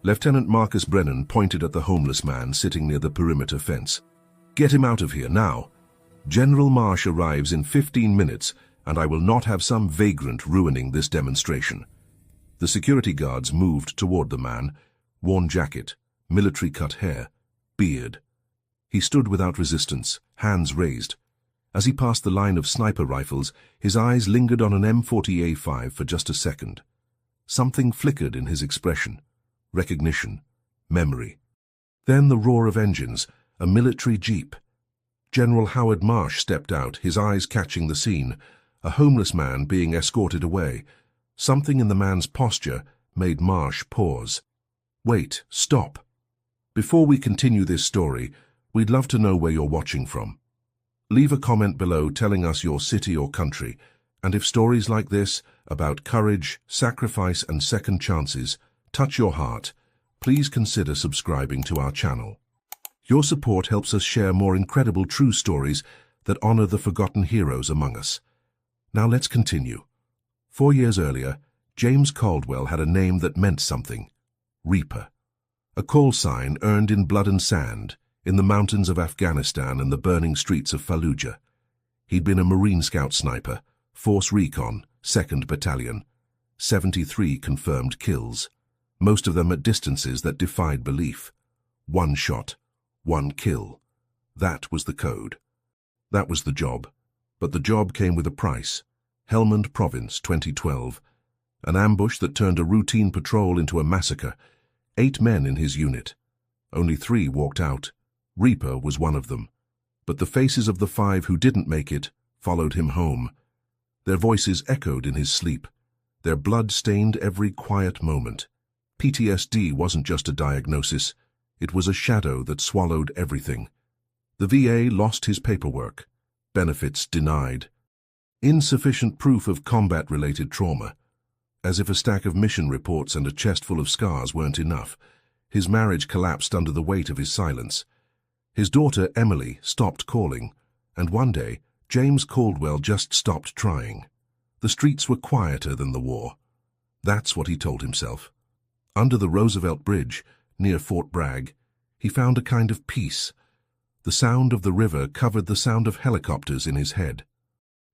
Lieutenant Marcus Brennan pointed at the homeless man sitting near the perimeter fence. "Get him out of here, now. General Marsh arrives in 15 minutes, and I will not have some vagrant ruining this demonstration." The security guards moved toward the man, worn jacket, military-cut hair, beard. He stood without resistance, hands raised. As he passed the line of sniper rifles, his eyes lingered on an M40A5 for just a second. Something flickered in his expression. Recognition. Memory. Then the roar of engines, a military jeep. General Howard Marsh stepped out, his eyes catching the scene, a homeless man being escorted away. Something in the man's posture made Marsh pause. "Wait, stop. Before we continue this story, we'd love to know where you're watching from. Leave a comment below telling us your city or country, and if stories like this, about courage, sacrifice and second chances, touch your heart, please consider subscribing to our channel. Your support helps us share more incredible true stories that honor the forgotten heroes among us. Now let's continue. 4 years earlier, James Caldwell had a name that meant something. Reaper. A call sign earned in blood and sand, in the mountains of Afghanistan and the burning streets of Fallujah. He'd been a Marine Scout sniper, Force Recon, 2nd Battalion. 73 confirmed kills, most of them at distances that defied belief. 1 shot, 1 kill. That was the code. That was the job. But the job came with a price. Helmand Province, 2012. An ambush that turned a routine patrol into a massacre. 8 men in his unit. Only 3 walked out. Reaper was one of them. But the faces of the 5 who didn't make it followed him home. Their voices echoed in his sleep. Their blood stained every quiet moment. PTSD wasn't just a diagnosis. It was a shadow that swallowed everything. The VA lost his paperwork. Benefits denied. Insufficient proof of combat-related trauma. As if a stack of mission reports and a chest full of scars weren't enough, his marriage collapsed under the weight of his silence. His daughter, Emily, stopped calling, and one day, James Caldwell just stopped trying. The streets were quieter than the war. That's what he told himself. Under the Roosevelt Bridge, near Fort Bragg, he found a kind of peace. The sound of the river covered the sound of helicopters in his head.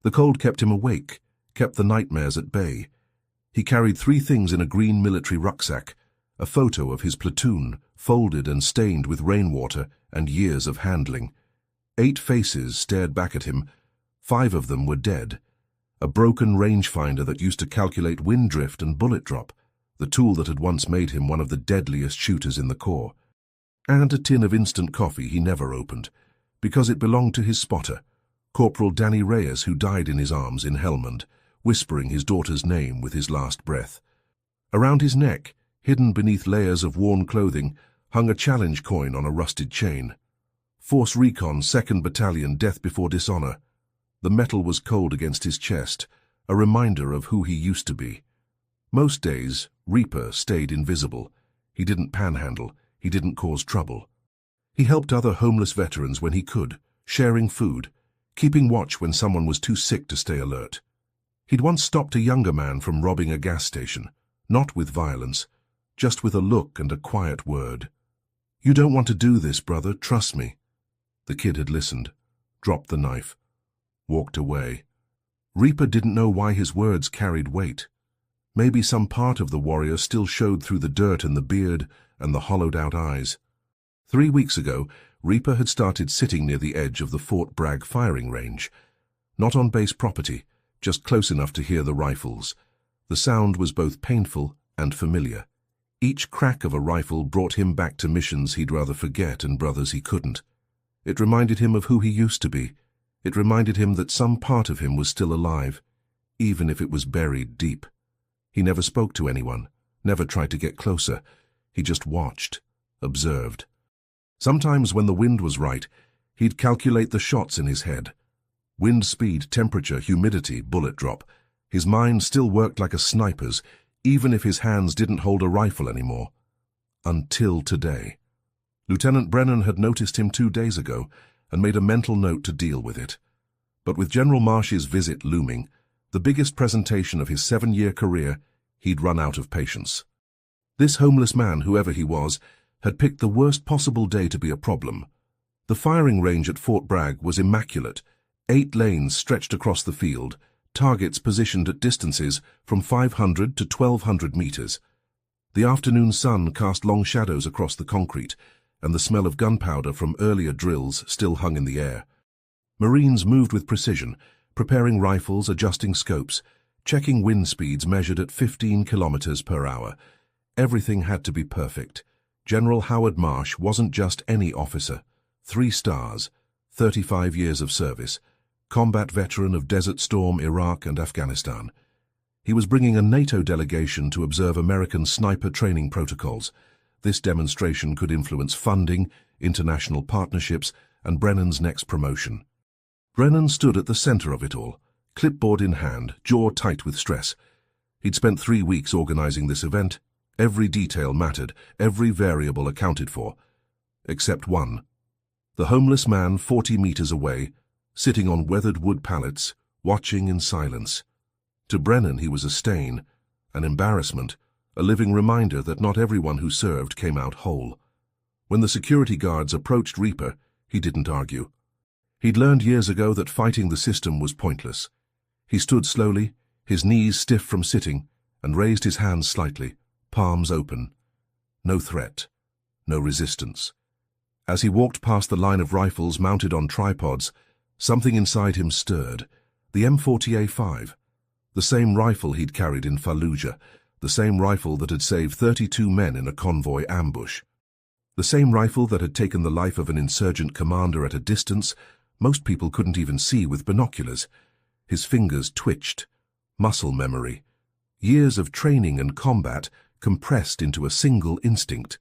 The cold kept him awake, kept the nightmares at bay. He carried 3 things in a green military rucksack: a photo of his platoon, folded and stained with rainwater and years of handling. 8 faces stared back at him. 5 of them were dead. A broken rangefinder that used to calculate wind drift and bullet drop, the tool that had once made him one of the deadliest shooters in the Corps. And a tin of instant coffee he never opened, because it belonged to his spotter, Corporal Danny Reyes, who died in his arms in Helmand, whispering his daughter's name with his last breath. Around his neck, hidden beneath layers of worn clothing, hung a challenge coin on a rusted chain. Force Recon, 2nd Battalion, Death Before Dishonor. The metal was cold against his chest, a reminder of who he used to be. Most days, Reaper stayed invisible. He didn't panhandle. He didn't cause trouble. He helped other homeless veterans when he could, sharing food, keeping watch when someone was too sick to stay alert. He'd once stopped a younger man from robbing a gas station, not with violence, just with a look and a quiet word. "You don't want to do this, brother, trust me." The kid had listened, dropped the knife, walked away. Reaper didn't know why his words carried weight. Maybe some part of the warrior still showed through the dirt and the beard and the hollowed-out eyes. 3 weeks ago, Reaper had started sitting near the edge of the Fort Bragg firing range. Not on base property, just close enough to hear the rifles. The sound was both painful and familiar. Each crack of a rifle brought him back to missions he'd rather forget and brothers he couldn't. It reminded him of who he used to be. It reminded him that some part of him was still alive, even if it was buried deep. He never spoke to anyone, never tried to get closer. He just watched, observed. Sometimes when the wind was right, he'd calculate the shots in his head. Wind speed, temperature, humidity, bullet drop. His mind still worked like a sniper's, even if his hands didn't hold a rifle anymore. Until today. Lieutenant Brennan had noticed him 2 days ago and made a mental note to deal with it. But with General Marsh's visit looming, the biggest presentation of his 7-year career, he'd run out of patience. This homeless man, whoever he was, had picked the worst possible day to be a problem. The firing range at Fort Bragg was immaculate. 8 lanes stretched across the field, targets positioned at distances from 500 to 1,200 meters. The afternoon sun cast long shadows across the concrete, and the smell of gunpowder from earlier drills still hung in the air. Marines moved with precision, preparing rifles, adjusting scopes, checking wind speeds measured at 15 kilometers per hour. Everything had to be perfect. General Howard Marsh wasn't just any officer. 3 stars, 35 years of service, combat veteran of Desert Storm, Iraq and Afghanistan. He was bringing a NATO delegation to observe American sniper training protocols. This demonstration could influence funding, international partnerships, and Brennan's next promotion. Brennan stood at the center of it all, clipboard in hand, jaw tight with stress. He'd spent 3 weeks organizing this event. Every detail mattered, every variable accounted for. Except one. The homeless man 40 meters away, sitting on weathered wood pallets, watching in silence. To Brennan he was a stain, an embarrassment, a living reminder that not everyone who served came out whole. When the security guards approached Reaper, he didn't argue. He'd learned years ago that fighting the system was pointless. He stood slowly, his knees stiff from sitting, and raised his hands slightly, palms open. No threat, no resistance. As he walked past the line of rifles mounted on tripods, something inside him stirred. The M40A5, the same rifle he'd carried in Fallujah, the same rifle that had saved 32 men in a convoy ambush. The same rifle that had taken the life of an insurgent commander at a distance most people couldn't even see with binoculars. His fingers twitched. Muscle memory. Years of training and combat compressed into a single instinct.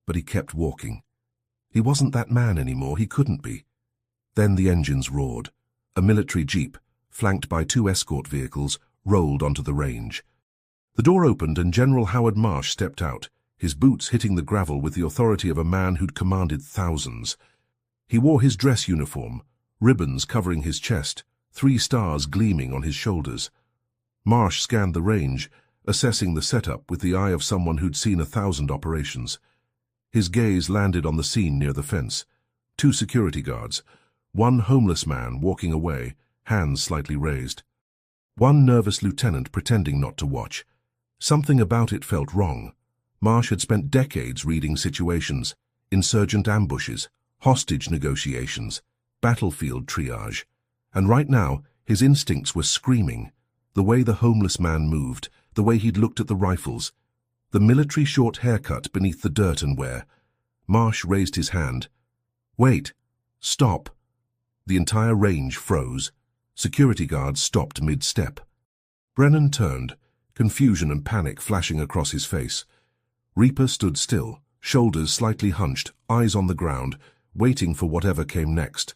But he kept walking. He wasn't that man anymore, he couldn't be. Then the engines roared. A military jeep, flanked by 2 escort vehicles, rolled onto the range. The door opened and General Howard Marsh stepped out, his boots hitting the gravel with the authority of a man who'd commanded thousands. He wore his dress uniform, ribbons covering his chest, 3 stars gleaming on his shoulders. Marsh scanned the range, assessing the setup with the eye of someone who'd seen 1,000 operations. His gaze landed on the scene near the fence. 2 security guards, 1 homeless man walking away, hands slightly raised. 1 nervous lieutenant pretending not to watch. Something about it felt wrong. Marsh had spent decades reading situations, insurgent ambushes, hostage negotiations, battlefield triage. And right now, his instincts were screaming. The way the homeless man moved, the way he'd looked at the rifles, the military short haircut beneath the dirt and wear. Marsh raised his hand. Wait. Stop. The entire range froze. Security guards stopped mid-step. Brennan turned, confusion and panic flashing across his face. Reaper stood still, shoulders slightly hunched, eyes on the ground, waiting for whatever came next.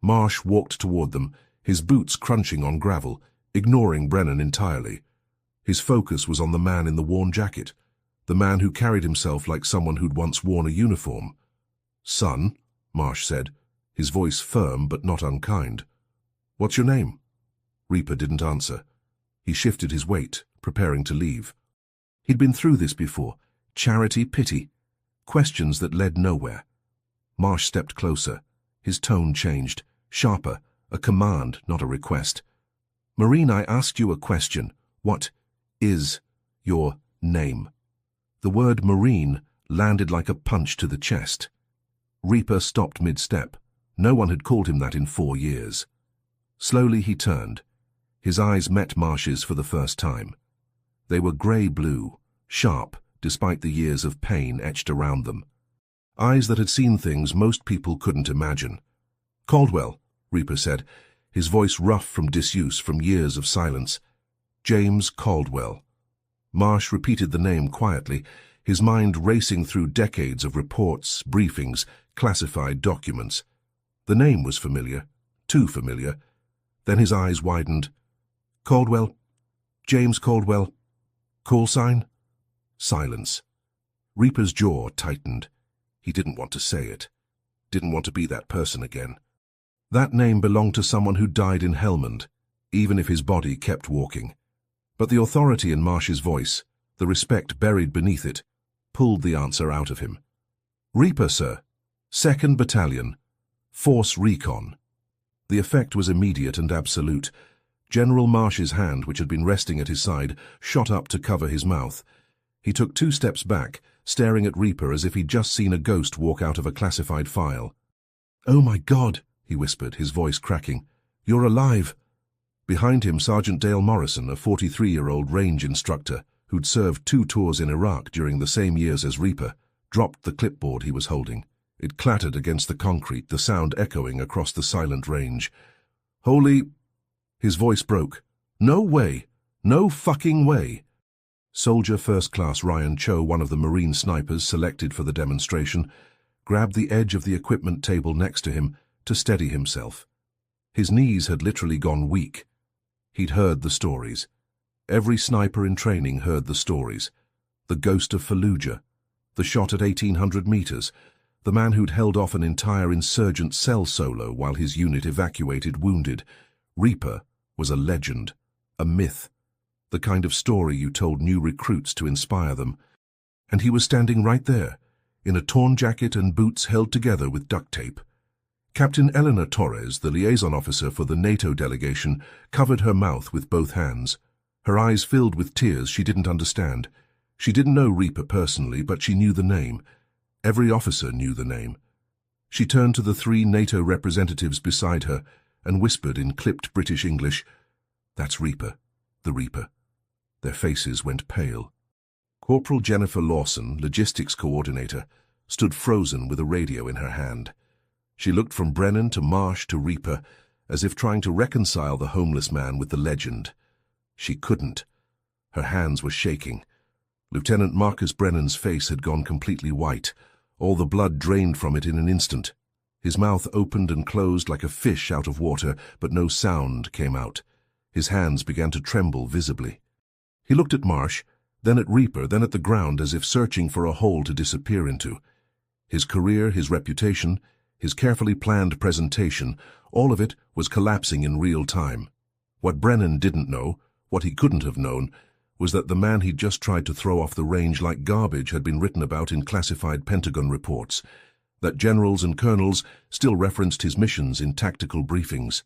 Marsh walked toward them, his boots crunching on gravel, ignoring Brennan entirely. His focus was on the man in the worn jacket, the man who carried himself like someone who'd once worn a uniform. Son, Marsh said, his voice firm but not unkind. What's your name? Reaper didn't answer. He shifted his weight, preparing to leave. He'd been through this before. Charity, pity. Questions that led nowhere. Marsh stepped closer. His tone changed. Sharper. A command, not a request. Marine, I asked you a question. What is your name? The word Marine landed like a punch to the chest. Reaper stopped mid-step. No one had called him that in 4 years. Slowly he turned. His eyes met Marsh's for the first time. They were grey-blue, sharp, despite the years of pain etched around them. Eyes that had seen things most people couldn't imagine. Caldwell, Reaper said, his voice rough from disuse from years of silence. James Caldwell. Marsh repeated the name quietly, his mind racing through decades of reports, briefings, classified documents. The name was familiar, too familiar. Then his eyes widened. Caldwell? James Caldwell? Call sign? Silence. Reaper's jaw tightened. He didn't want to say it. Didn't want to be that person again. That name belonged to someone who died in Helmand, even if his body kept walking. But the authority in Marsh's voice, The respect buried beneath it pulled the answer out of him. "Reaper, sir. 2nd Battalion. Force Recon." The effect was immediate and absolute. General Marsh's hand, which had been resting at his side, shot up to cover his mouth. He took 2 steps back, staring at Reaper as if he'd just seen a ghost walk out of a classified file. "Oh my God," he whispered, his voice cracking. "You're alive." Behind him, Sergeant Dale Morrison, a 43-year-old range instructor who'd served 2 tours in Iraq during the same years as Reaper, dropped the clipboard he was holding. It clattered against the concrete, the sound echoing across the silent range. "Holy—" His voice broke. "No way! No fucking way!" Soldier First Class Ryan Cho, one of the Marine snipers selected for the demonstration, grabbed the edge of the equipment table next to him to steady himself. His knees had literally gone weak. He'd heard the stories. Every sniper in training heard the stories. The ghost of Fallujah, the shot at 1,800 meters, the man who'd held off an entire insurgent cell solo while his unit evacuated wounded. Reaper was a legend, a myth, the kind of story you told new recruits to inspire them. And he was standing right there, in a torn jacket and boots held together with duct tape. Captain Eleanor Torres, the liaison officer for the NATO delegation, covered her mouth with both hands. Her eyes filled with tears she didn't understand. She didn't know Reaper personally, but she knew the name. Every officer knew the name. She turned to the 3 NATO representatives beside her and whispered in clipped British English, "That's Reaper, the Reaper." Their faces went pale. Corporal Jennifer Lawson, logistics coordinator, stood frozen with a radio in her hand. She looked from Brennan to Marsh to Reaper, as if trying to reconcile the homeless man with the legend. She couldn't. Her hands were shaking. Lieutenant Marcus Brennan's face had gone completely white, all the blood drained from it in an instant. His mouth opened and closed like a fish out of water, but no sound came out. His hands began to tremble visibly. He looked at Marsh, then at Reaper, then at the ground as if searching for a hole to disappear into. His career, his reputation, his carefully planned presentation, all of it was collapsing in real time. What Brennan didn't know, what he couldn't have known, was that the man he'd just tried to throw off the range like garbage had been written about in classified Pentagon reports, that generals and colonels still referenced his missions in tactical briefings.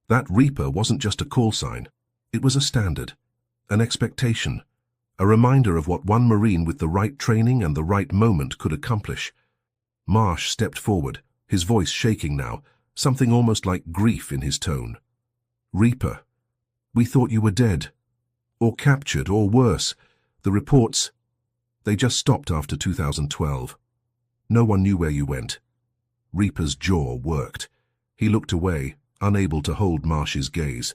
That Reaper wasn't just a call sign. It was a standard, an expectation, a reminder of what one Marine with the right training and the right moment could accomplish. Marsh stepped forward, his voice shaking now, something almost like grief in his tone. "Reaper, we thought you were dead, or captured, or worse. The reports, they just stopped after 2012. No one knew where you went." Reaper's jaw worked. He looked away, unable to hold Marsh's gaze.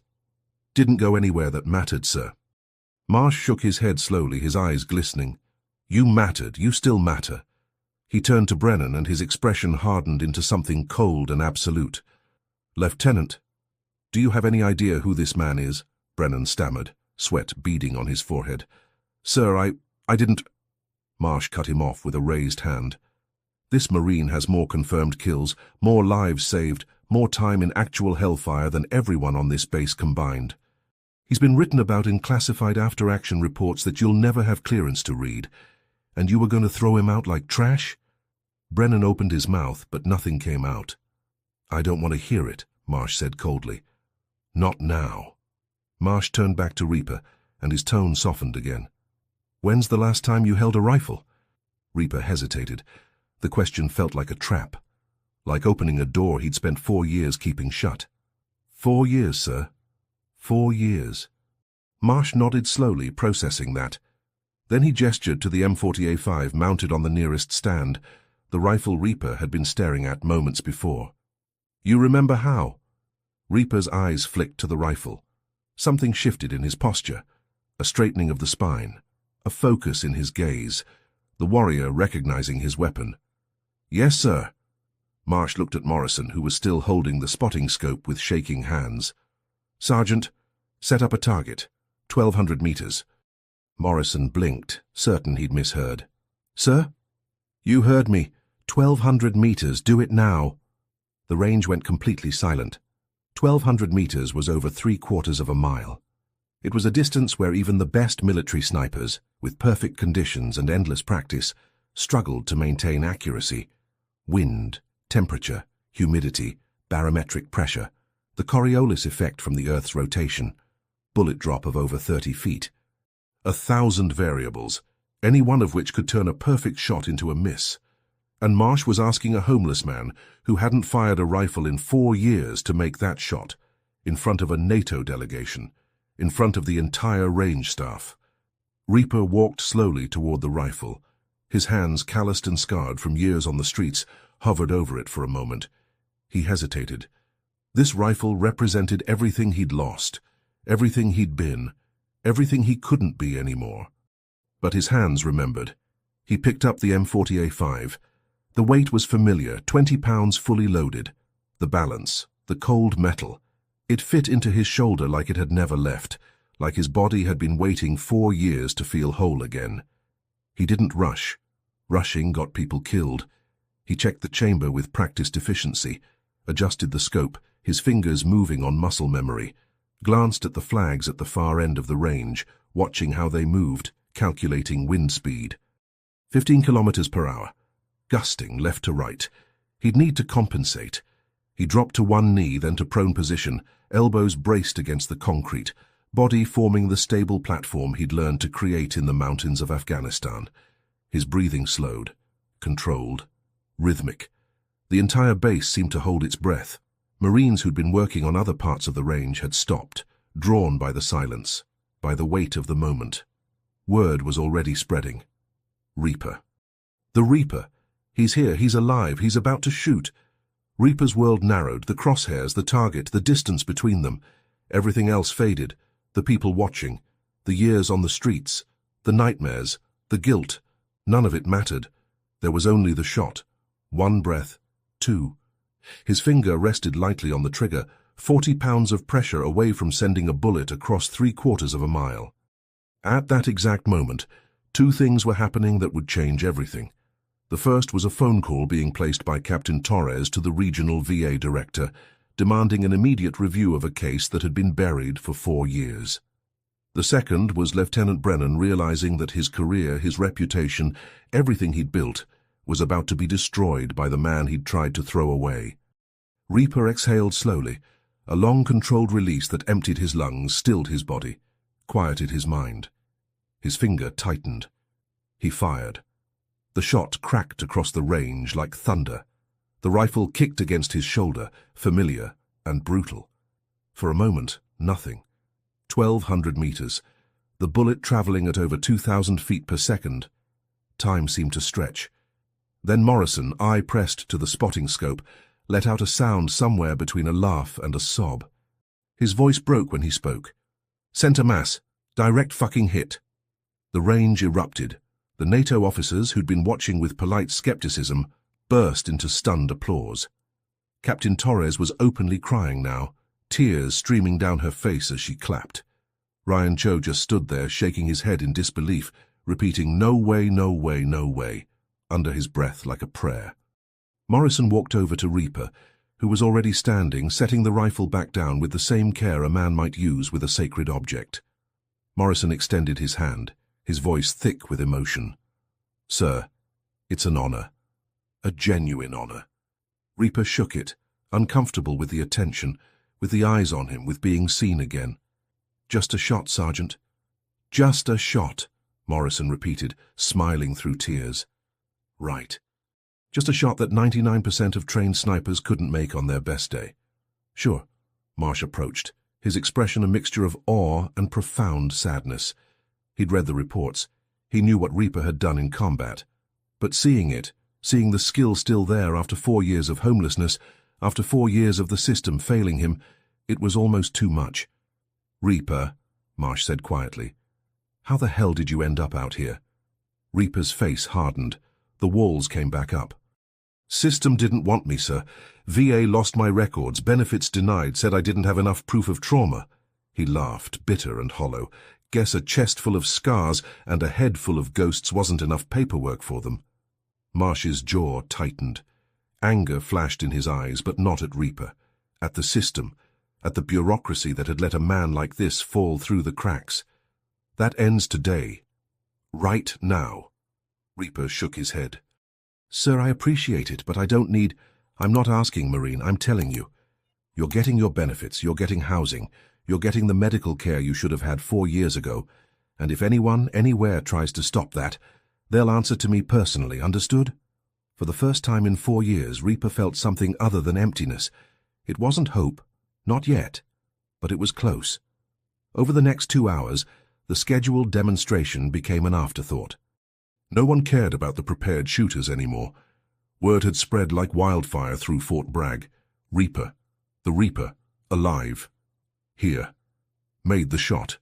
"Didn't go anywhere that mattered, sir." Marsh shook his head slowly, his eyes glistening. "You mattered. You still matter." He turned to Brennan, and his expression hardened into something cold and absolute. "Lieutenant, do you have any idea who this man is?" Brennan stammered, sweat beading on his forehead. "Sir, I didn't—" Marsh cut him off with a raised hand. "This Marine has more confirmed kills, more lives saved, more time in actual hellfire than everyone on this base combined. He's been written about in classified after-action reports that you'll never have clearance to read. And you were going to throw him out like trash?" Brennan opened his mouth, but nothing came out. "I don't want to hear it," Marsh said coldly. "Not now." Marsh turned back to Reaper, and his tone softened again. "When's the last time you held a rifle?" Reaper hesitated. The question felt like a trap, like opening a door he'd spent 4 years keeping shut. "4 years, sir. 4 years." Marsh nodded slowly, processing that. Then he gestured to the M40A5 mounted on the nearest stand, the rifle Reaper had been staring at moments before. "You remember how?" Reaper's eyes flicked to the rifle. Something shifted in his posture, a straightening of the spine, a focus in his gaze, the warrior recognizing his weapon. "Yes, sir." Marsh looked at Morrison, who was still holding the spotting scope with shaking hands. "Sergeant, set up a target, 1,200 meters." Morrison blinked, certain he'd misheard. "Sir?" "You heard me. 1,200 meters, do it now." The range went completely silent. 1,200 meters was over 3/4 of a mile. It was a distance where even the best military snipers, with perfect conditions and endless practice, struggled to maintain accuracy. Wind, temperature, humidity, barometric pressure, the Coriolis effect from the Earth's rotation, bullet drop of over 30 feet. 1,000 variables, any one of which could turn a perfect shot into a miss. And Marsh was asking a homeless man who hadn't fired a rifle in 4 years to make that shot, in front of a NATO delegation, in front of the entire range staff. Reaper walked slowly toward the rifle. His hands, calloused and scarred from years on the streets, hovered over it for a moment. He hesitated. This rifle represented everything he'd lost, everything he'd been, everything he couldn't be anymore. But his hands remembered. He picked up the M40A5. The weight was familiar, 20 pounds fully loaded. The balance, the cold metal. It fit into his shoulder like it had never left, like his body had been waiting 4 years to feel whole again. He didn't rush. Rushing got people killed. He checked the chamber with practiced efficiency, adjusted the scope, his fingers moving on muscle memory, glanced at the flags at the far end of the range, watching how they moved, calculating wind speed. 15 kilometers per hour. Gusting left to right. He'd need to compensate. He dropped to one knee, then to prone position, elbows braced against the concrete, body forming the stable platform he'd learned to create in the mountains of Afghanistan. His breathing slowed, controlled, rhythmic. The entire base seemed to hold its breath. Marines who'd been working on other parts of the range had stopped, drawn by the silence, by the weight of the moment. Word was already spreading. Reaper. The Reaper. He's here, he's alive, he's about to shoot. Reaper's world narrowed, the crosshairs, the target, the distance between them. Everything else faded. The people watching, the years on the streets, the nightmares, the guilt. None of it mattered. There was only the shot. 1 breath, 2. His finger rested lightly on the trigger, 40 pounds of pressure away from sending a bullet across 3/4 of a mile. At that exact moment, 2 things were happening that would change everything. The first was a phone call being placed by Captain Torres to the regional VA director, demanding an immediate review of a case that had been buried for 4 years. The second was Lieutenant Brennan realizing that his career, his reputation, everything he'd built, was about to be destroyed by the man he'd tried to throw away. Reaper exhaled slowly, a long controlled release that emptied his lungs, stilled his body, quieted his mind. His finger tightened. He fired. The shot cracked across the range like thunder. The rifle kicked against his shoulder, familiar and brutal. For a moment, nothing. 1,200 meters. The bullet traveling at over 2,000 feet per second. Time seemed to stretch. Then Morrison, eye pressed to the spotting scope, let out a sound somewhere between a laugh and a sob. His voice broke when he spoke. Center mass. Direct fucking hit. The range erupted. The NATO officers, who'd been watching with polite skepticism, burst into stunned applause. Captain Torres was openly crying now, tears streaming down her face as she clapped. Ryan Cho just stood there, shaking his head in disbelief, repeating, "No way, no way, no way," under his breath like a prayer. Morrison walked over to Reaper, who was already standing, setting the rifle back down with the same care a man might use with a sacred object. Morrison extended his hand, his voice thick with emotion. "Sir, it's an honor. A genuine honor." Reaper shook it, uncomfortable with the attention, with the eyes on him, with being seen again. "Just a shot, Sergeant." "Just a shot," Morrison repeated, smiling through tears. "Right. Just a shot that 99% of trained snipers couldn't make on their best day." "Sure." Marsh approached, his expression a mixture of awe and profound sadness. He'd read the reports. He knew what Reaper had done in combat. But seeing it, seeing the skill still there after 4 years of homelessness, after 4 years of the system failing him, it was almost too much. "Reaper," Marsh said quietly, "how the hell did you end up out here?" Reaper's face hardened. The walls came back up. "System didn't want me, sir. VA lost my records, benefits denied, said I didn't have enough proof of trauma." He laughed, bitter and hollow. "Guess a chest full of scars and a head full of ghosts wasn't enough paperwork for them." Marsh's jaw tightened. Anger flashed in his eyes, but not at Reaper. At the system. at the bureaucracy that had let a man like this fall through the cracks. That ends today. Right now. Reaper shook his head. Sir, I appreciate it, but I don't need... I'm not asking, Marine, I'm telling you. You're getting your benefits, you're getting housing, you're getting the medical care you should have had 4 years ago, and if anyone, anywhere tries to stop that, they'll answer to me personally, understood? For the first time in 4 years, Reaper felt something other than emptiness. It wasn't hope, not yet, but it was close. Over the next 2 hours, the scheduled demonstration became an afterthought. No one cared about the prepared shooters anymore. Word had spread like wildfire through Fort Bragg. Reaper, the Reaper, alive. Here. Made the shot.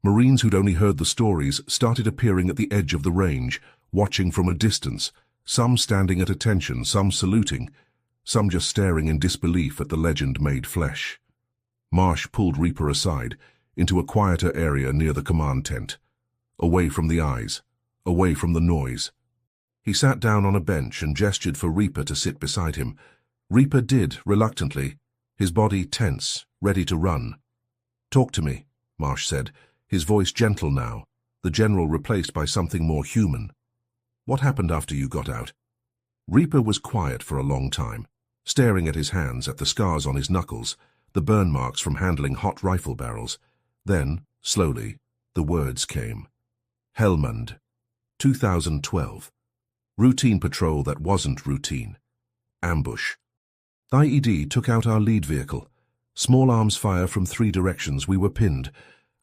Marines who'd only heard the stories started appearing at the edge of the range, watching from a distance, some standing at attention, some saluting, some just staring in disbelief at the legend made flesh. Marsh pulled Reaper aside, into a quieter area near the command tent, away from the eyes, away from the noise. He sat down on a bench and gestured for Reaper to sit beside him. Reaper did, reluctantly, his body tense, ready to run. Talk to me, Marsh said, his voice gentle now, the general replaced by something more human. What happened after you got out? Reaper was quiet for a long time, staring at his hands, at the scars on his knuckles, the burn marks from handling hot rifle barrels. Then, slowly, the words came. Helmand, 2012. Routine patrol that wasn't routine. Ambush. IED took out our lead vehicle. Small arms fire from 3 directions. We were pinned.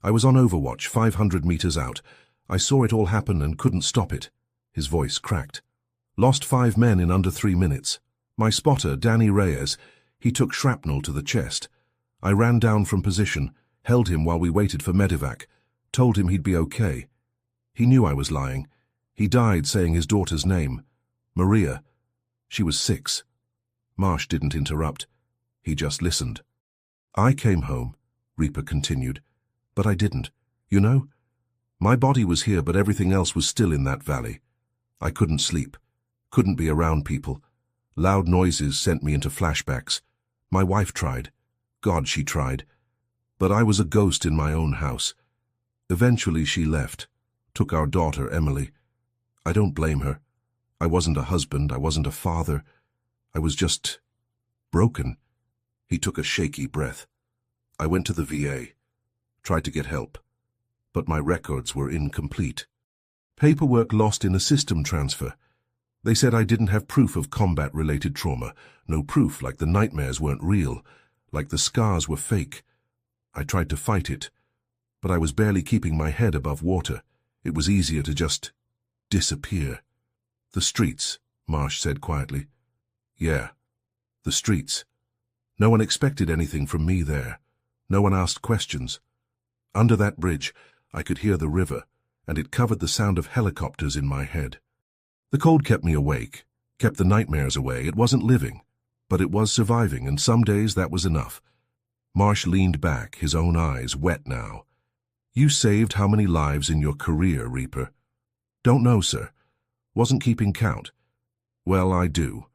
I was on overwatch, 500 meters out. I saw it all happen and couldn't stop it. His voice cracked. Lost 5 men in under 3 minutes. My spotter, Danny Reyes, he took shrapnel to the chest. I ran down from position, held him while we waited for medevac, told him he'd be okay. He knew I was lying. He died saying his daughter's name. Maria. She was 6. Marsh didn't interrupt. He just listened. I came home, Reaper continued, but I didn't. You know? My body was here, but everything else was still in that valley. I couldn't sleep, couldn't be around people. Loud noises sent me into flashbacks. My wife tried. God, she tried. But I was a ghost in my own house. Eventually she left, took our daughter, Emily. I don't blame her. I wasn't a husband, I wasn't a father. I was just broken. He took a shaky breath. I went to the VA, tried to get help, but my records were incomplete. Paperwork lost in a system transfer. They said I didn't have proof of combat-related trauma, no proof, like the nightmares weren't real, like the scars were fake. I tried to fight it, but I was barely keeping my head above water. It was easier to just disappear. The streets, Marsh said quietly. Yeah, the streets. No one expected anything from me there. No one asked questions. Under that bridge, I could hear the river, and it covered the sound of helicopters in my head. The cold kept me awake, kept the nightmares away. It wasn't living, but it was surviving, and some days that was enough. Marsh leaned back, his own eyes wet now. You saved how many lives in your career, Reaper? Don't know, sir. Wasn't keeping count. Well, I do.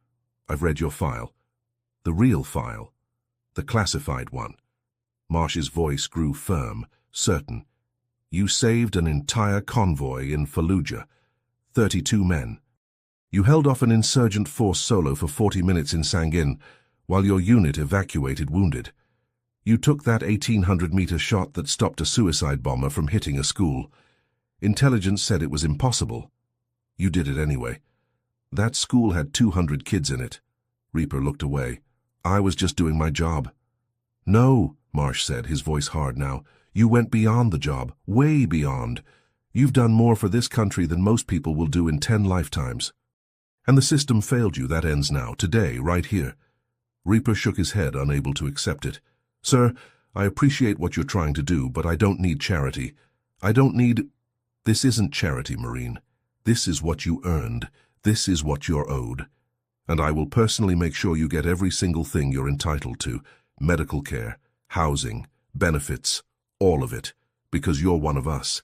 I've read your file. The real file. The classified one. Marsh's voice grew firm, certain. You saved an entire convoy in Fallujah. 32 men. You held off an insurgent force solo for 40 minutes in Sangin, while your unit evacuated wounded. You took that 1,800-meter shot that stopped a suicide bomber from hitting a school. Intelligence said it was impossible. You did it anyway. That school had 200 kids in it. Reaper looked away. I was just doing my job. No, Marsh said, his voice hard now. You went beyond the job, way beyond. You've done more for this country than most people will do in 10 lifetimes. And the system failed you. That ends now, today, right here. Reaper shook his head, unable to accept it. Sir, I appreciate what you're trying to do, but I don't need charity. I don't need... This isn't charity, Marine. This is what you earned. This is what you're owed. And I will personally make sure you get every single thing you're entitled to. Medical care, housing, benefits, all of it. Because you're one of us.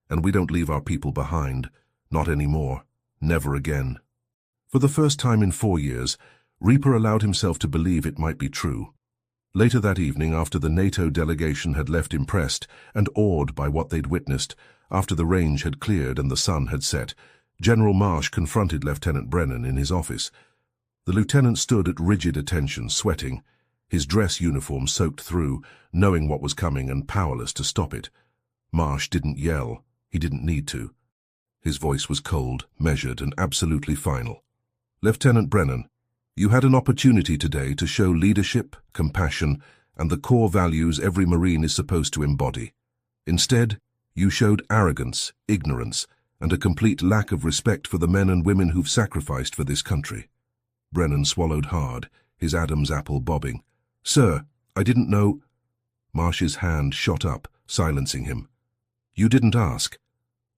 And we don't leave our people behind. Not anymore. Never again. For the first time in 4 years, Reaper allowed himself to believe it might be true. Later that evening, after the NATO delegation had left impressed and awed by what they'd witnessed, after the range had cleared and the sun had set, General Marsh confronted Lieutenant Brennan in his office. The lieutenant stood at rigid attention, sweating, his dress uniform soaked through, knowing what was coming and powerless to stop it. Marsh didn't yell. He didn't need to. His voice was cold, measured, and absolutely final. "Lieutenant Brennan, you had an opportunity today to show leadership, compassion, and the core values every Marine is supposed to embody. Instead, you showed arrogance, ignorance, and a complete lack of respect for the men and women who've sacrificed for this country." Brennan swallowed hard, his Adam's apple bobbing. "Sir, I didn't know—" Marsh's hand shot up, silencing him. "You didn't ask.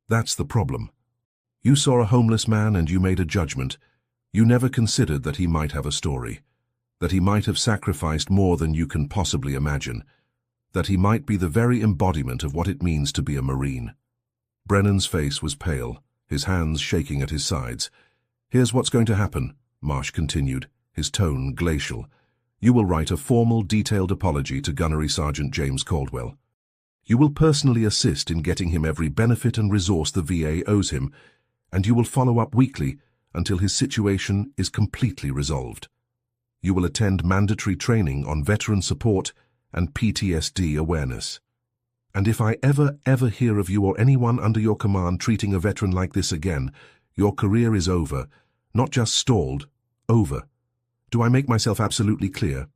That's the problem. You saw a homeless man and you made a judgment. You never considered that he might have a story, that he might have sacrificed more than you can possibly imagine, that he might be the very embodiment of what it means to be a Marine." Brennan's face was pale, his hands shaking at his sides. "Here's what's going to happen," Marsh continued, his tone glacial. "You will write a formal, detailed apology to Gunnery Sergeant James Caldwell. You will personally assist in getting him every benefit and resource the VA owes him, and you will follow up weekly until his situation is completely resolved. You will attend mandatory training on veteran support and PTSD awareness. And if I ever hear of you or anyone under your command treating a veteran like this again, your career is over, not just stalled, over. Do I make myself absolutely clear?"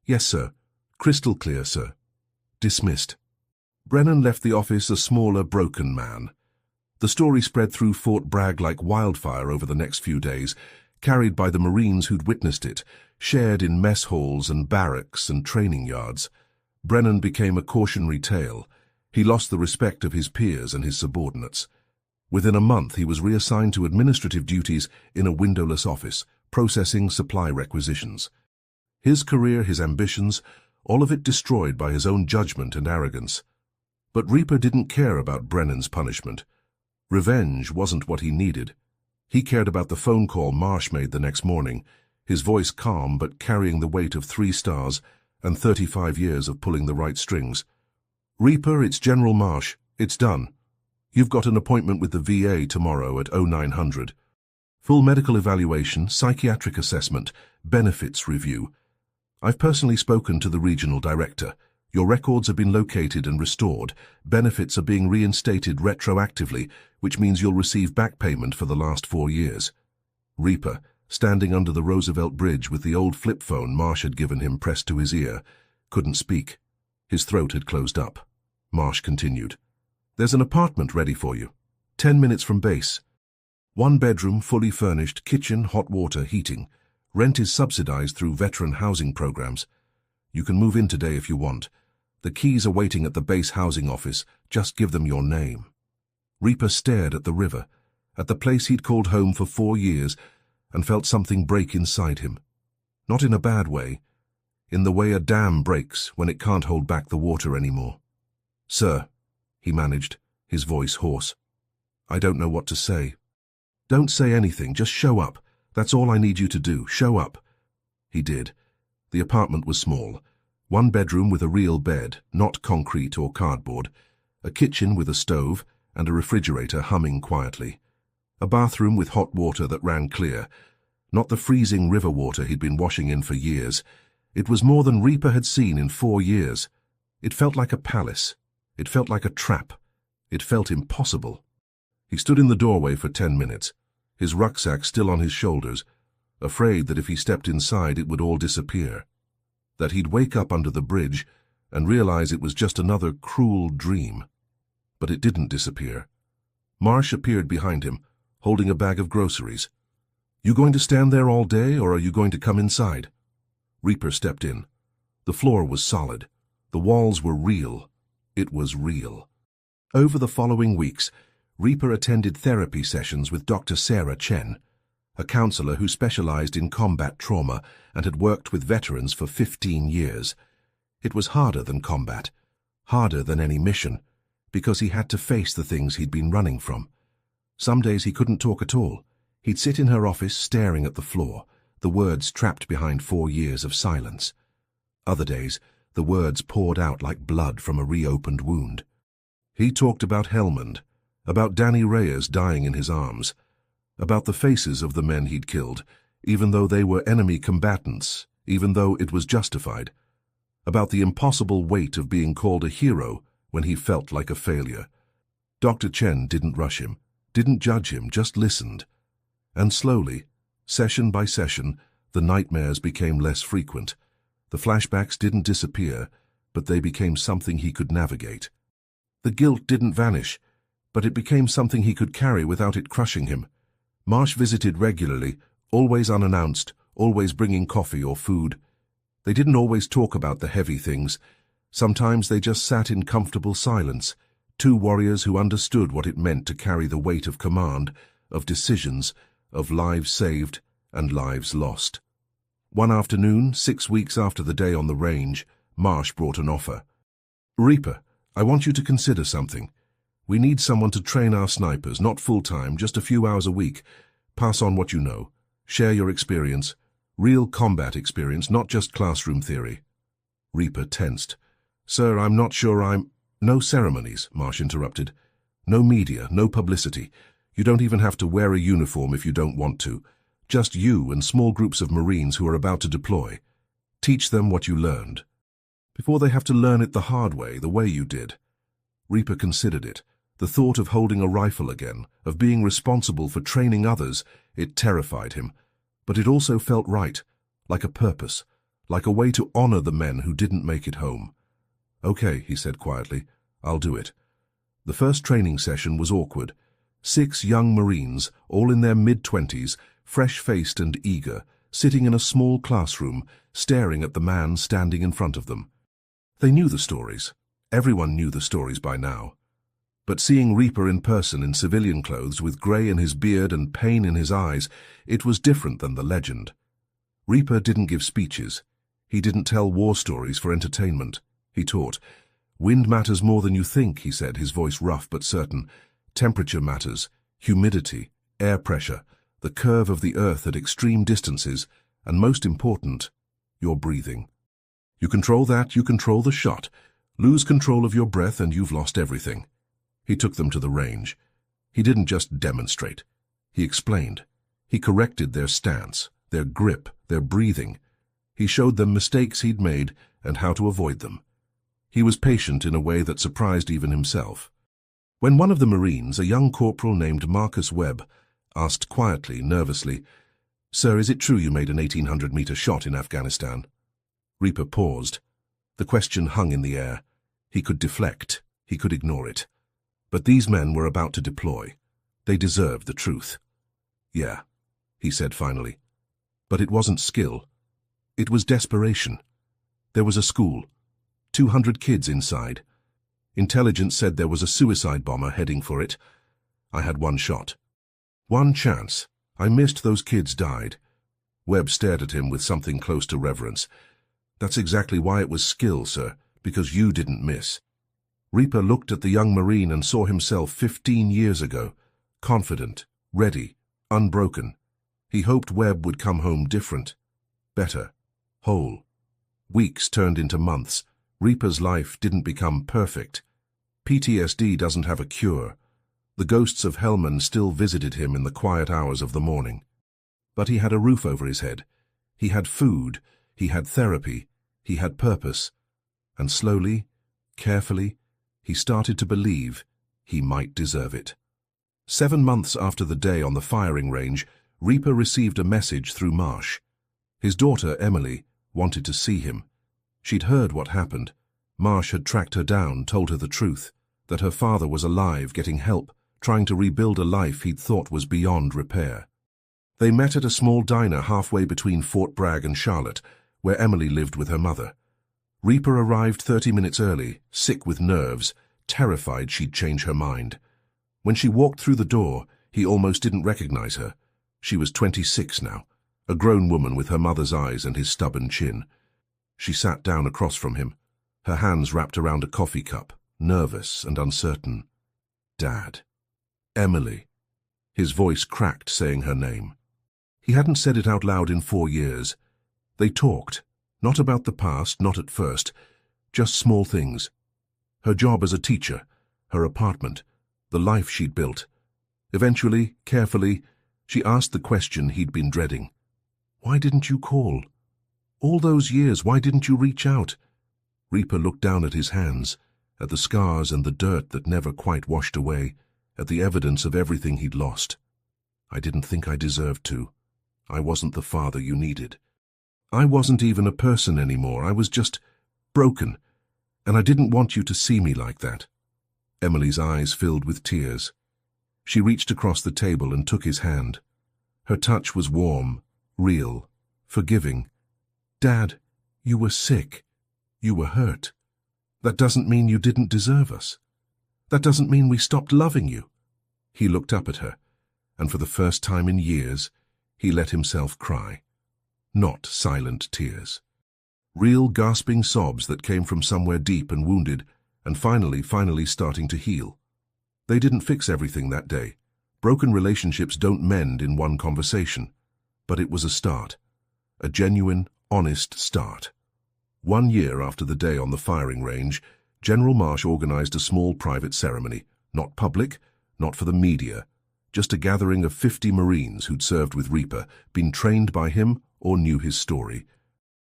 "Yes, sir. Crystal clear, sir." Dismissed. Brennan left the office a smaller, broken man. The story spread through Fort Bragg like wildfire over the next few days, carried by the Marines who'd witnessed it, shared in mess halls and barracks and training yards. Brennan became a cautionary tale. He lost the respect of his peers and his subordinates. Within a month, he was reassigned to administrative duties in a windowless office, processing supply requisitions. His career, his ambitions, all of it destroyed by his own judgment and arrogance. But Reaper didn't care about Brennan's punishment. Revenge wasn't what he needed. He cared about the phone call Marsh made the next morning, his voice calm but carrying the weight of 3 stars and 35 years of pulling the right strings. "Reaper, it's General Marsh. It's done. You've got an appointment with the VA tomorrow at 0900. Full medical evaluation, psychiatric assessment, benefits review. I've personally spoken to the regional director. Your records have been located and restored. Benefits are being reinstated retroactively, which means you'll receive back payment for the last 4 years." Reaper, standing under the Roosevelt Bridge with the old flip phone Marsh had given him pressed to his ear, couldn't speak. His throat had closed up. Marsh continued. "There's an apartment ready for you. 10 minutes from base. 1 bedroom, fully furnished, kitchen, hot water, heating. Rent is subsidized through veteran housing programs. You can move in today if you want. The keys are waiting at the base housing office. Just give them your name." Reaper stared at the river, at the place he'd called home for 4 years, and felt something break inside him. Not in a bad way, in the way a dam breaks when it can't hold back the water anymore. "Sir," he managed, his voice hoarse. "I don't know what to say." "Don't say anything, just show up. That's all I need you to do, show up." He did. The apartment was small. 1 bedroom with a real bed, not concrete or cardboard. A kitchen with a stove and a refrigerator humming quietly. A bathroom with hot water that ran clear. Not the freezing river water he'd been washing in for years. It was more than Reaper had seen in 4 years. It felt like a palace. It felt like a trap. It felt impossible. He stood in the doorway for 10 minutes, his rucksack still on his shoulders, afraid that if he stepped inside it would all disappear, that he'd wake up under the bridge and realize it was just another cruel dream. But it didn't disappear. Marsh appeared behind him, holding a bag of groceries. "You going to stand there all day, or are you going to come inside?" Reaper stepped in. The floor was solid. The walls were real. It was real. Over the following weeks, Reaper attended therapy sessions with Dr. Sarah Chen, a counselor who specialized in combat trauma and had worked with veterans for 15 years. It was harder than combat, harder than any mission, because he had to face the things he'd been running from. Some days he couldn't talk at all. He'd sit in her office staring at the floor, the words trapped behind 4 years of silence. Other days, the words poured out like blood from a reopened wound. He talked about Helmand, about Danny Reyes dying in his arms, about the faces of the men he'd killed, even though they were enemy combatants, even though it was justified, about the impossible weight of being called a hero when he felt like a failure. Dr. Chen didn't rush him, didn't judge him, just listened. And slowly, session by session, the nightmares became less frequent. The flashbacks didn't disappear, but they became something he could navigate. The guilt didn't vanish, but it became something he could carry without it crushing him. Marsh visited regularly, always unannounced, always bringing coffee or food. They didn't always talk about the heavy things. Sometimes they just sat in comfortable silence, two warriors who understood what it meant to carry the weight of command, of decisions, of lives saved and lives lost. One afternoon, 6 weeks after the day on the range, Marsh brought an offer. "Reaper, I want you to consider something. We need someone to train our snipers, not full-time, just a few hours a week. Pass on what you know. Share your experience. Real combat experience, not just classroom theory." Reaper tensed. "Sir, I'm not sure I'm—" "No ceremonies," Marsh interrupted. "No media, no publicity. You don't even have to wear a uniform if you don't want to. Just you and small groups of Marines who are about to deploy. Teach them what you learned, before they have to learn it the hard way, the way you did." Reaper considered it. The thought of holding a rifle again, of being responsible for training others, it terrified him. But it also felt right, like a purpose, like a way to honor the men who didn't make it home. "Okay," he said quietly, "I'll do it." The first training session was awkward. 6 young Marines, all in their mid-20s, fresh-faced and eager, sitting in a small classroom, staring at the man standing in front of them. They knew the stories. Everyone knew the stories by now. But seeing Reaper in person in civilian clothes with grey in his beard and pain in his eyes, it was different than the legend. Reaper didn't give speeches. He didn't tell war stories for entertainment. He taught. "Wind matters more than you think," he said, his voice rough but certain. "Temperature matters, humidity, air pressure, the curve of the earth at extreme distances, and most important, your breathing. You control that, you control the shot. Lose control of your breath and you've lost everything." He took them to the range. He didn't just demonstrate. He explained. He corrected their stance, their grip, their breathing. He showed them mistakes he'd made and how to avoid them. He was patient in a way that surprised even himself. When one of the Marines, a young corporal named Marcus Webb, asked quietly, nervously, "Sir, is it true you made an 1800-meter shot in Afghanistan?" Reaper paused. The question hung in the air. He could deflect. He could ignore it. But these men were about to deploy. They deserved the truth. "Yeah," he said finally. But it wasn't skill. It was desperation. There was a school. 200 kids inside. Intelligence said there was a suicide bomber heading for it. I had one shot. One chance. I missed, those kids died. Webb stared at him with something close to reverence. "That's exactly why it was skill, sir, because you didn't miss." Reaper looked at the young Marine and saw himself 15 years ago, confident, ready, unbroken. He hoped Webb would come home different, better, whole. Weeks turned into months. Reaper's life didn't become perfect. PTSD doesn't have a cure. The ghosts of Helmand still visited him in the quiet hours of the morning. But he had a roof over his head. He had food. He had therapy. He had purpose. And slowly, carefully, he started to believe he might deserve it. 7 months after the day on the firing range, Reaper received a message through Marsh. His daughter, Emily, wanted to see him. She'd heard what happened. Marsh had tracked her down, told her the truth, that her father was alive, getting help, trying to rebuild a life he'd thought was beyond repair. They met at a small diner halfway between Fort Bragg and Charlotte, where Emily lived with her mother. Reaper arrived 30 minutes early, sick with nerves, terrified she'd change her mind. When she walked through the door, he almost didn't recognize her. She was 26 now, a grown woman with her mother's eyes and his stubborn chin. She sat down across from him, her hands wrapped around a coffee cup, nervous and uncertain. "Dad." "Emily." His voice cracked, saying her name. He hadn't said it out loud in 4 years. They talked, Not about the past, not at first. Just small things. Her job as a teacher, her apartment, the life she'd built. Eventually, carefully, she asked the question he'd been dreading. Why didn't you call? All those years, why didn't you reach out? Reaper looked down at his hands, at the scars and the dirt that never quite washed away, at the evidence of everything he'd lost. I didn't think I deserved to. I wasn't the father you needed. I wasn't even a person anymore. I was just broken, and I didn't want you to see me like that. Emily's eyes filled with tears. She reached across the table and took his hand. Her touch was warm, real, forgiving. Dad, you were sick. You were hurt. That doesn't mean you didn't deserve us. That doesn't mean we stopped loving you. He looked up at her, and for the first time in years, he let himself cry. Not silent tears. Real gasping sobs that came from somewhere deep and wounded, and finally starting to heal. They didn't fix everything that day. Broken relationships don't mend in one conversation. But it was a start. A genuine, honest start. 1 year after the day on the firing range, General Marsh organized a small private ceremony. Not public, not for the media. Just a gathering of 50 Marines who'd served with Reaper, been trained by him, or knew his story.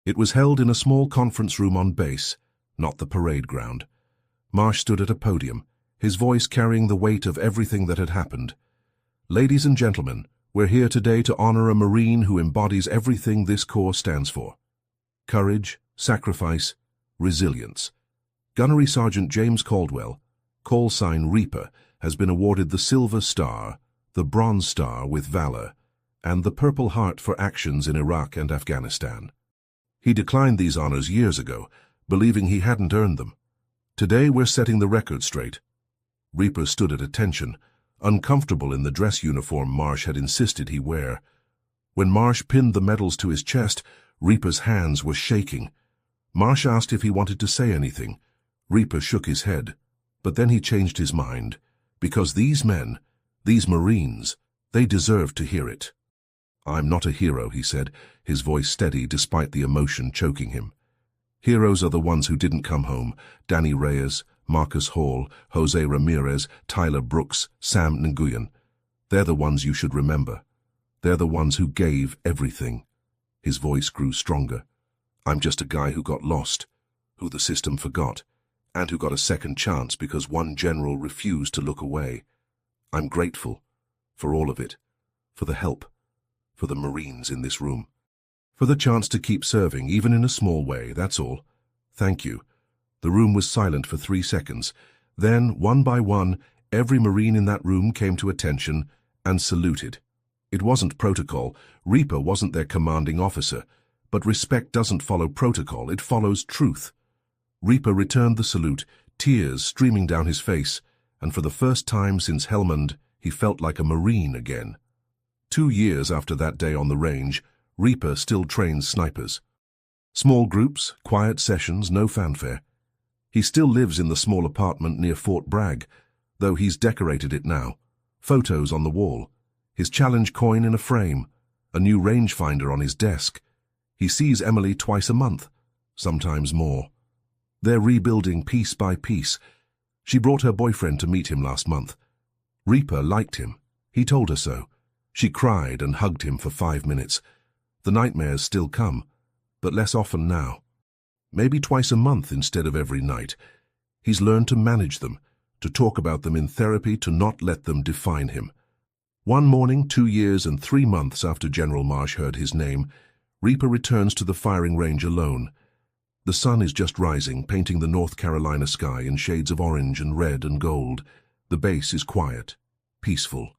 It was held in a small conference room on base, not the parade ground. Marsh stood at a podium, his voice carrying the weight of everything that had happened. Ladies and gentlemen, we're here today to honor a Marine who embodies everything this Corps stands for. Courage, sacrifice, resilience. Gunnery Sergeant James Caldwell, call sign Reaper, has been awarded the Silver Star, the Bronze Star with Valor, and the Purple Heart for actions in Iraq and Afghanistan. He declined these honors years ago, believing he hadn't earned them. Today we're setting the record straight. Reaper stood at attention, uncomfortable in the dress uniform Marsh had insisted he wear. When Marsh pinned the medals to his chest, Reaper's hands were shaking. Marsh asked if he wanted to say anything. Reaper shook his head, but then he changed his mind, because these men, these Marines, they deserved to hear it. I'm not a hero, he said, his voice steady despite the emotion choking him. Heroes are the ones who didn't come home. Danny Reyes, Marcus Hall, Jose Ramirez, Tyler Brooks, Sam Nguyen. They're the ones you should remember. They're the ones who gave everything. His voice grew stronger. I'm just a guy who got lost, who the system forgot, and who got a second chance because one general refused to look away. I'm grateful for all of it, for the help, for the Marines in this room, for the chance to keep serving, even in a small way, that's all. Thank you. The room was silent for 3 seconds. Then, one by one, every Marine in that room came to attention and saluted. It wasn't protocol. Reaper wasn't their commanding officer. But respect doesn't follow protocol, it follows truth. Reaper returned the salute, tears streaming down his face, and for the first time since Helmand, he felt like a Marine again. 2 years after that day on the range, Reaper still trains snipers. Small groups, quiet sessions, no fanfare. He still lives in the small apartment near Fort Bragg, though he's decorated it now. Photos on the wall, his challenge coin in a frame, a new rangefinder on his desk. He sees Emily twice a month, sometimes more. They're rebuilding piece by piece. She brought her boyfriend to meet him last month. Reaper liked him. He told her so. She cried and hugged him for 5 minutes. The nightmares still come, but less often now. Maybe twice a month instead of every night. He's learned to manage them, to talk about them in therapy, to not let them define him. One morning, 2 years and 3 months after General Marsh heard his name, Reaper returns to the firing range alone. The sun is just rising, painting the North Carolina sky in shades of orange and red and gold. The base is quiet, peaceful.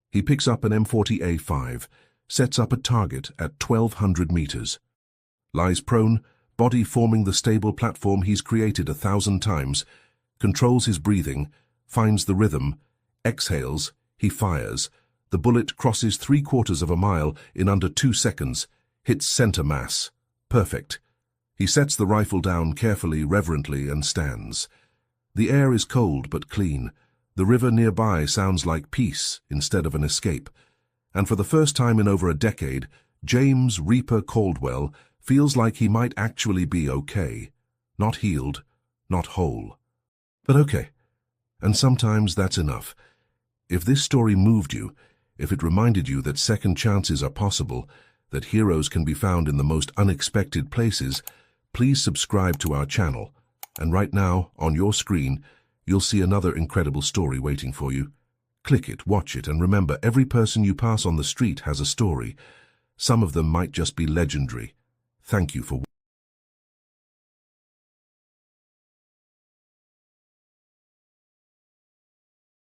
He picks up an M40A5, sets up a target at 1,200 meters. Lies prone, body forming the stable platform he's created 1,000 times, controls his breathing, finds the rhythm, exhales, he fires. The bullet crosses 3/4 of a mile in under 2 seconds, hits center mass. Perfect. He sets the rifle down carefully, reverently, and stands. The air is cold but clean. The river nearby sounds like peace instead of an escape. And for the first time in over a decade, James Reaper Caldwell Feels like he might actually be okay. Not healed, not whole. But okay. And sometimes that's enough. If this story moved you, if it reminded you that second chances are possible, that heroes can be found in the most unexpected places, please subscribe to our channel. And right now, on your screen, you'll see another incredible story waiting for you. Click it, watch it, and remember, every person you pass on the street has a story. Some of them might just be legendary. Thank you for watching.